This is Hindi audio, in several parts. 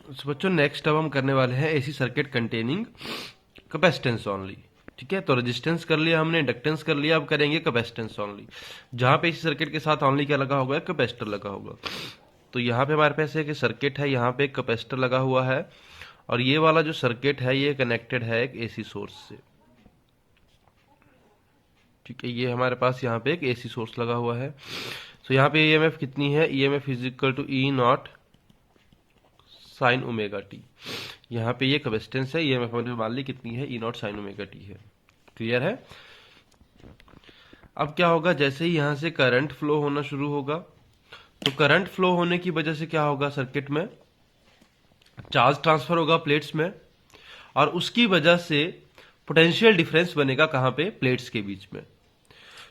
तो बच्चों नेक्स्ट अब हम करने वाले हैं AC circuit containing capacitance only. ठीक है, तो रेजिस्टेंस कर लिया हमने, इंडक्टेंस कर लिया, अब करेंगे कैपेसिटेंस ओनली। जहां पे एसी सर्किट के साथ ओनली क्या लगा होगा, कैपेसिटर लगा होगा। तो यहाँ पे हमारे पास एक सर्किट है, यहाँ पे एक कैपेसिटर लगा हुआ है, और ये वाला जो सर्किट है ये कनेक्टेड है एक एसी सोर्स से। ठीक है, ये हमारे पास यहाँ पे एक एसी सोर्स लगा हुआ है। तो यहाँ पे ईएमएफ कितनी है, EMF is equal to E naught sine omega T. यहाँ पे ये कैपेसिटेंस है, ईएमएफ हमने मान ली कितनी है, ई नॉट साइन ओमेगा टी है। क्लियर है। अब क्या होगा, जैसे ही यहाँ से करंट फ्लो होना शुरू होगा, तो करंट फ्लो होने की वजह से क्या होगा, सर्किट में चार्ज ट्रांसफर होगा प्लेट्स में, और उसकी वजह से पोटेंशियल डिफरेंस बनेगा कहाँ पे, प्लेट्स के बीच में।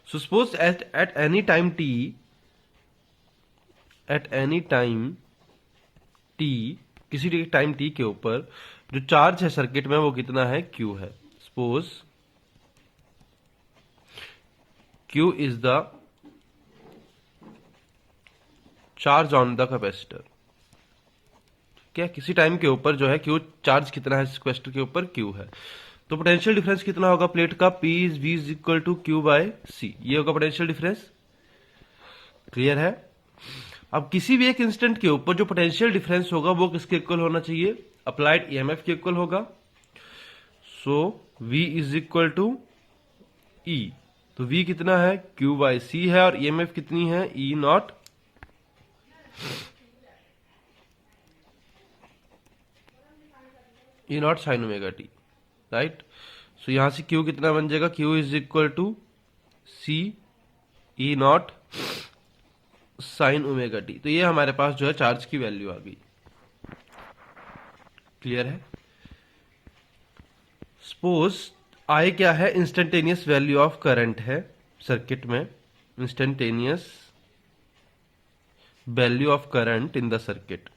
So suppose at any time T, at any time T, किसी टाइम टी के ऊपर जो चार्ज है सर्किट में वो कितना है, क्यू है। Suppose Q is the charge on the capacitor. क्या किसी टाइम के ऊपर जो है क्यू चार्ज कितना है कैपेसिटर के ऊपर, क्यू है। तो पोटेंशियल डिफरेंस कितना होगा प्लेट का, P is V is equal to Q by C, ये होगा पोटेंशियल डिफरेंस। क्लियर है। अब किसी भी एक इंस्टेंट के ऊपर जो पोटेंशियल डिफरेंस होगा वो किसके इक्वल होना चाहिए, अप्लाइड ईएमएफ के इक्वल होगा। So V is equal to E, तो V कितना है, Q बाय C है, और ईएमएफ कितनी है, E naught sine omega T, right. So यहां से Q कितना बन जाएगा, Q is equal to C E naught sine omega T. तो ये हमारे पास जो है चार्ज की वैल्यू आ गई। क्लियर है। सपोज आई क्या है, इंस्टेंटेनियस वैल्यू ऑफ करंट है सर्किट में, instantaneous value of current in the circuit.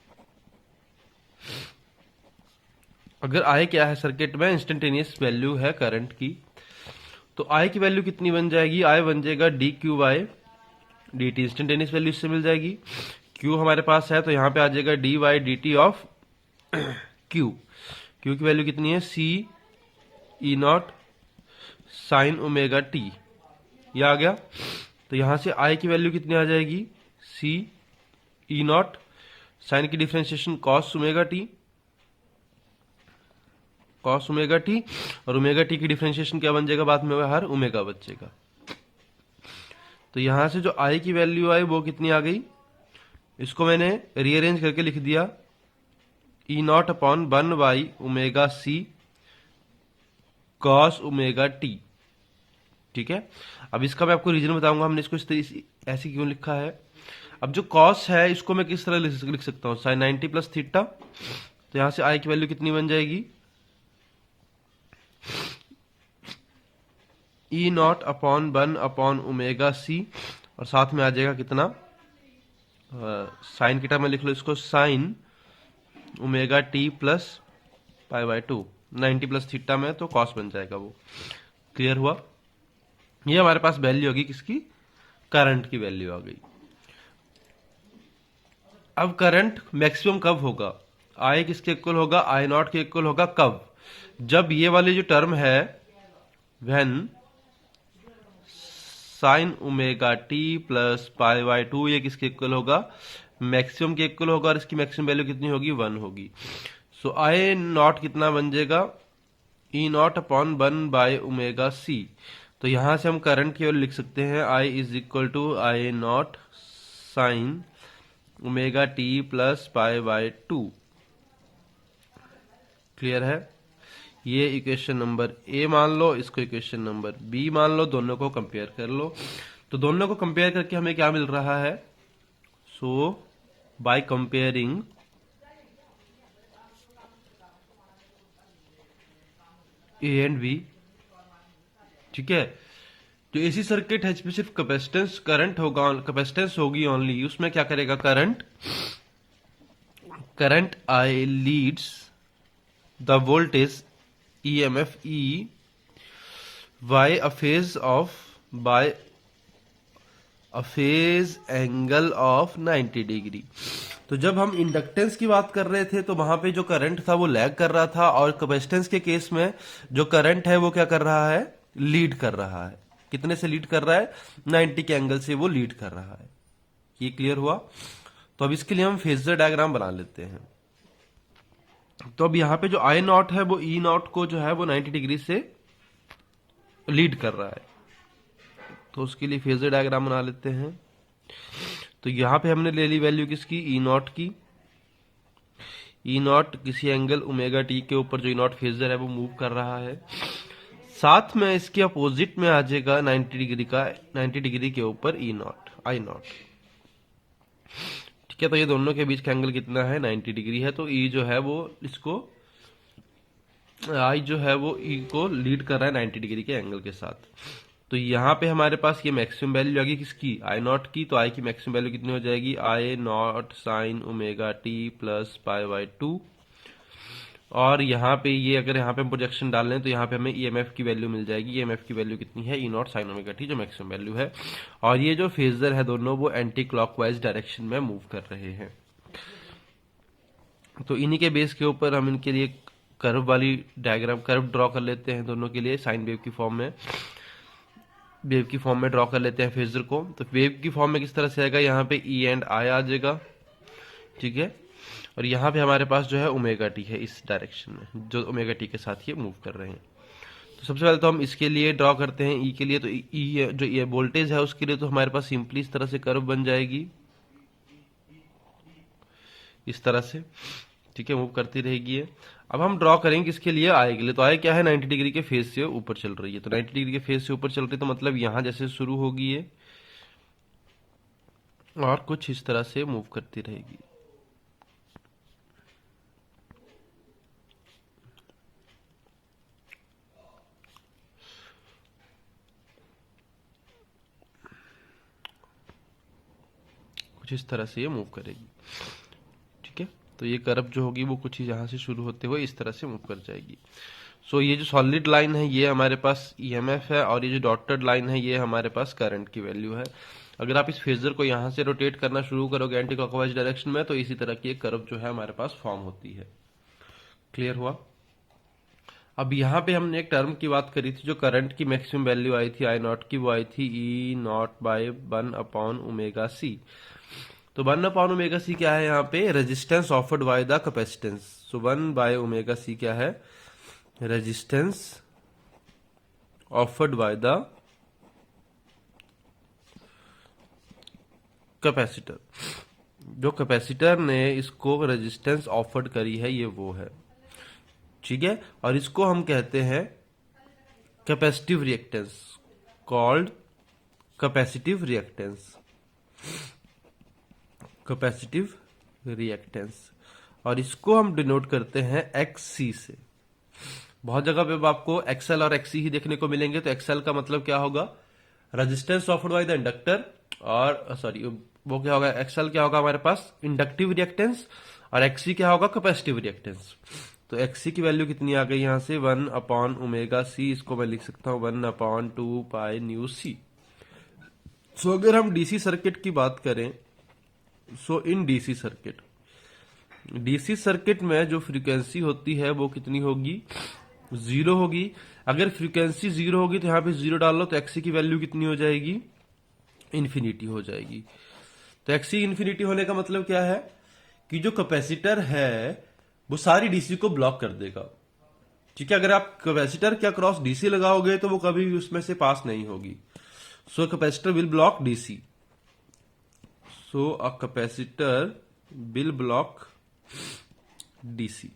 अगर आई क्या है सर्किट में, इंस्टेंटेनियस वैल्यू है करंट की, तो आई की वैल्यू कितनी बन जाएगी, आई बन जाएगा D Q by D T, instantaneous value इससे मिल जाएगी। क्यू हमारे पास है तो यहां पे आ जाएगा D by D T of Q. Q की वैल्यू कितनी है, सी ई नॉट साइन ओमेगा टी, ये आ गया। तो यहां से आई की वैल्यू कितनी आ जाएगी, सी ई नॉट साइन की differentiation cos omega T, cos omega T, और ओमेगा टी की डिफ्रेंशिएशन क्या बन जाएगा बाद में, हर ओमेगा बचेगा। तो यहां से जो आई की वैल्यू आई वो कितनी आ गई, इसको मैंने रीअरेंज करके लिख दिया, E naught upon 1 by omega C cos omega T. ठीक है, अब इसका मैं आपको रीजन बताऊंगा हमने इसको ऐसे क्यों लिखा है। अब जो कॉस है इसको मैं किस तरह लिख सकता हूं, साइन 90 प्लस थीटा। तो यहां से आई की वैल्यू कितनी बन जाएगी, E naught upon 1 upon omega C, और साथ में आ जाएगा कितना, साइन की टर्म में लिख लो इसको, sign omega T plus pi by 2, 90 plus theta में तो कॉस बन जाएगा वो। क्लियर हुआ। ये हमारे पास वैल्यू होगी किसकी, करंट की वैल्यू आ गई। अब करंट मैक्सिमम कब होगा, आई किसके इक्वल होगा, आई नॉट के इक्वल होगा कब, जब ये वाली जो टर्म है when sign omega T plus pi by 2 ये किसके इक्वल होगा, मैक्सिमम के इक्वल होगा, और इसकी मैक्सिमम वैल्यू कितनी होगी, 1 होगी। सो आई नॉट कितना बन जाएगा, E naught upon 1 by omega C. तो यहां से हम करंट की वैल्यू लिख सकते हैं, I is equal to I naught sine omega T plus pi by 2। Clear है। ये इक्वेशन नंबर ए मान लो, इसको इक्वेशन नंबर बी मान लो, दोनों को कंपेयर कर लो। तो दोनों को कंपेयर करके हमें क्या मिल रहा है, so by comparing A and B, ठीक है, जो एसी सर्किट है इसमें सिर्फ कैपेसिटेंस करंट होगा, कैपेसिटेंस होगी ओनली, उसमें क्या करेगा current I leads the voltage EMF E by a phase of by a phase angle of 90 degree. तो जब हम इंडक्टेंस की बात कर रहे थे तो वहां पे जो करंट था वो लैग कर रहा था, और कैपेसिटेंस के केस में जो करंट है वो क्या कर रहा है, लीड कर रहा है। कितने से लीड कर रहा है, 90 के एंगल से वो लीड कर रहा है। ये क्लियर हुआ। तो अब इसके लिए हम फेजर डायग्राम बना लेते हैं। तो अब यहाँ पे जो आई नॉट है वो ई नॉट को जो है वो 90 डिग्री से लीड कर रहा है। तो उसके लिए फेजर डायग्राम बना लेते हैं। तो यहाँ पे हमने ले ली वैल्यू किसकी, ई नॉट की। ई नॉट किसी एंगल ओमेगा टी के ऊपर जो ई नॉट फेजर है वो मूव कर रहा है। साथ में इसके अपोजिट में आ जाएगा 90 डिग्री का, 90 डिग्री के ऊपर ई नॉट, आई नॉट। ठीक है, तो ये दोनों के बीच का एंगल कितना है, 90 डिग्री है। तो ई जो है वो इसको, आई जो है वो ई को लीड कर रहा है 90 डिग्री के एंगल के साथ। तो यहाँ पे हमारे पास ये मैक्सिमम वैल्यू आ गई किसकी, आई नॉट की। तो आई की मैक्सिमम वैल्यू कितनी हो जाएगी, I naught sine omega T plus pi by 2। और यहाँ पे ये अगर यहाँ पे हम प्रोजेक्शन डाल लें तो यहाँ पे हमें ईएमएफ की वैल्यू मिल जाएगी। ईएमएफ की वैल्यू कितनी है, ई नॉट साइन ओमेगा टी, जो मैक्सिमम वैल्यू है। और ये जो फेजर है दोनों वो एंटी क्लॉकवाइज डायरेक्शन में मूव कर रहे हैं। तो इन्हीं के बेस के ऊपर हम इनके लिए कर्व वाली डायग्राम, कर्व ड्रॉ कर लेते हैं दोनों के लिए साइन वेव की फॉर्म में। वेव की फॉर्म में ड्रॉ कर लेते हैं फेजर को। तो वेव की फॉर्म में किस तरह से आएगा, यहाँ पे ई एंड आई आ जाएगा। ठीक है, और यहाँ पे हमारे पास जो है ओमेगा टी है इस डायरेक्शन में, जो ओमेगा टी के साथ ये मूव कर रहे हैं। तो सबसे पहले तो हम इसके लिए ड्रॉ करते हैं ई के लिए। तो ई जो ये वोल्टेज है उसके लिए तो हमारे पास सिंपली इस तरह से कर्व बन जाएगी, इस तरह से। ठीक है, मूव करती रहेगी ये। अब हम ड्रॉ करेंगे इसके लिए आई के लिए। तो आई क्या है, 90 डिग्री के फेज से ऊपर चल रही है। तो 90 डिग्री के फेज से ऊपर चल रही है तो मतलब यहां जैसे शुरू होगी ये और कुछ इस तरह से मूव करती रहेगी। कुछ इस तरह से ये मूव करेगी। ठीक है, तो ये कर्व जो होगी वो कुछ यहाँ से शुरू होते हुए इस तरह से मूव कर जाएगी। सो ये जो सॉलिड लाइन है ये हमारे पास ईएमएफ है, और ये जो डॉटेड लाइन है ये हमारे पास करंट की वैल्यू है। अगर आप इस फेजर को यहाँ से रोटेट करना शुरू करोगे एंटी क्लॉकवाइज डायरेक्शन में तो इसी तरह की एक कर्व जो है हमारे पास फॉर्म होती है। क्लियर हुआ। अब यहाँ पे हमने एक टर्म की बात करी थी, जो करंट की मैक्सिमम वैल्यू आई थी आई नॉट की, वो आई थी ई नॉट बाय 1/ओमेगा सी। तो 1/ओमेगा सी क्या है, यहाँ पे resistance offered by the capacitance. So 1/ओमेगा सी क्या है, resistance offered by the capacitor. जो कैपेसिटर ने इसको रेजिस्टेंस ऑफर्ड करी है ये वो है। ठीक है, और इसको हम कहते हैं capacitive reactance, called capacitive reactance, capacitive reactance. और इसको हम डिनोट करते हैं एक्ससी से। बहुत जगह पे आपको एक्सएल और एक्ससी ही देखने को मिलेंगे। तो एक्सएल का मतलब क्या होगा, resistance offered by the inductor, और सॉरी वो क्या होगा, एक्सएल क्या होगा हमारे पास, इंडक्टिव रिएक्टेंस, और एक्ससी क्या होगा, कैपेसिटिव रिएक्टेंस। तो एक्ससी की वैल्यू कितनी आ गई यहाँ से, 1/ओमेगा सी। इसको मैं लिख सकता हूँ 1/2 पाई न्यू सी। सो अगर हम डीसी सर्किट की बात करें, so in DC circuit, DC circuit में जो फ्रीक्वेंसी होती है वो कितनी होगी, 0 होगी। अगर फ्रीक्वेंसी 0 होगी तो यहाँ पे 0 डाल लो तो एक्सी की वैल्यू कितनी हो जाएगी, इन्फिनिटी हो जाएगी। तो एक्सी इन्फिनिटी होने का मतलब क्या है कि जो कैपेसिटर है वो सारी डीसी को ब्लॉक कर देगा। ठीक है, अगर आप कैपेसिटर के अक्रॉस डीसी लगाओगे तो वो कभी भी उसमें से पास नहीं होगी। So capacitor will block DC. So a capacitor will block DC.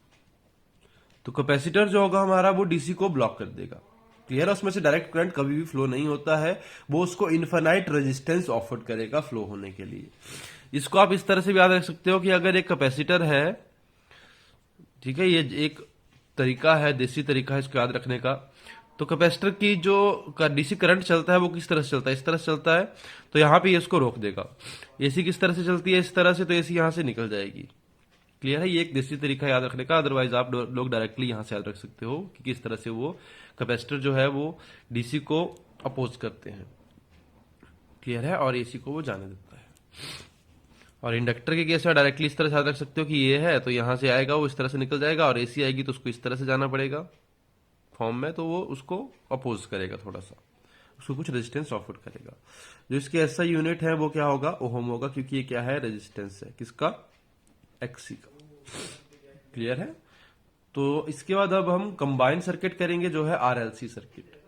तो कैपेसिटर जो होगा हमारा वो डीसी को ब्लॉक कर देगा। क्लियर है, उसमें से डायरेक्ट करंट कभी भी फ्लो नहीं होता है, वो उसको इनफाइनाइट रेजिस्टेंस ऑफर करेगा फ्लो होने के लिए। इसको आप इस तरह से भी याद रख सकते हो कि अगर एक कैपेसिटर है, ठीक है, ये एक तरीका है, देसी तरीका है इसको याद रखने का। तो कैपेसिटर की जो डीसी करंट चलता है वो किस तरह से चलता है, इस तरह से चलता है। तो यहाँ पे ये इसको रोक देगा। एसी किस तरह से चलती है, इस तरह से, तो एसी यहाँ से निकल जाएगी। क्लियर है, ये एक देसी तरीका याद रखने का। अदरवाइज आप लोग डायरेक्टली यहां से याद रख सकते हो कि किस तरह से वो कैपेसिटर जो है वो डीसी को अपोज करते हैं। क्लियर है, और एसी को वो जाने देता है। और इंडक्टर के केस में डायरेक्टली इस तरह से याद रख सकते हो कि ये है तो यहां से आएगा वो इस तरह से निकल जाएगा, और एसी आएगी तो उसको इस तरह से जाना पड़ेगा फॉर्म में, तो वो उसको अपोज करेगा, थोड़ा सा उसको कुछ रेजिस्टेंस ऑफर करेगा। जो इसके ऐसा यूनिट है वो क्या होगा, ओहम होगा, क्योंकि ये क्या है, रेजिस्टेंस है किसका, एक्सी का। क्लियर है। तो इसके बाद अब हम कंबाइंड सर्किट करेंगे जो है आरएलसी सर्किट।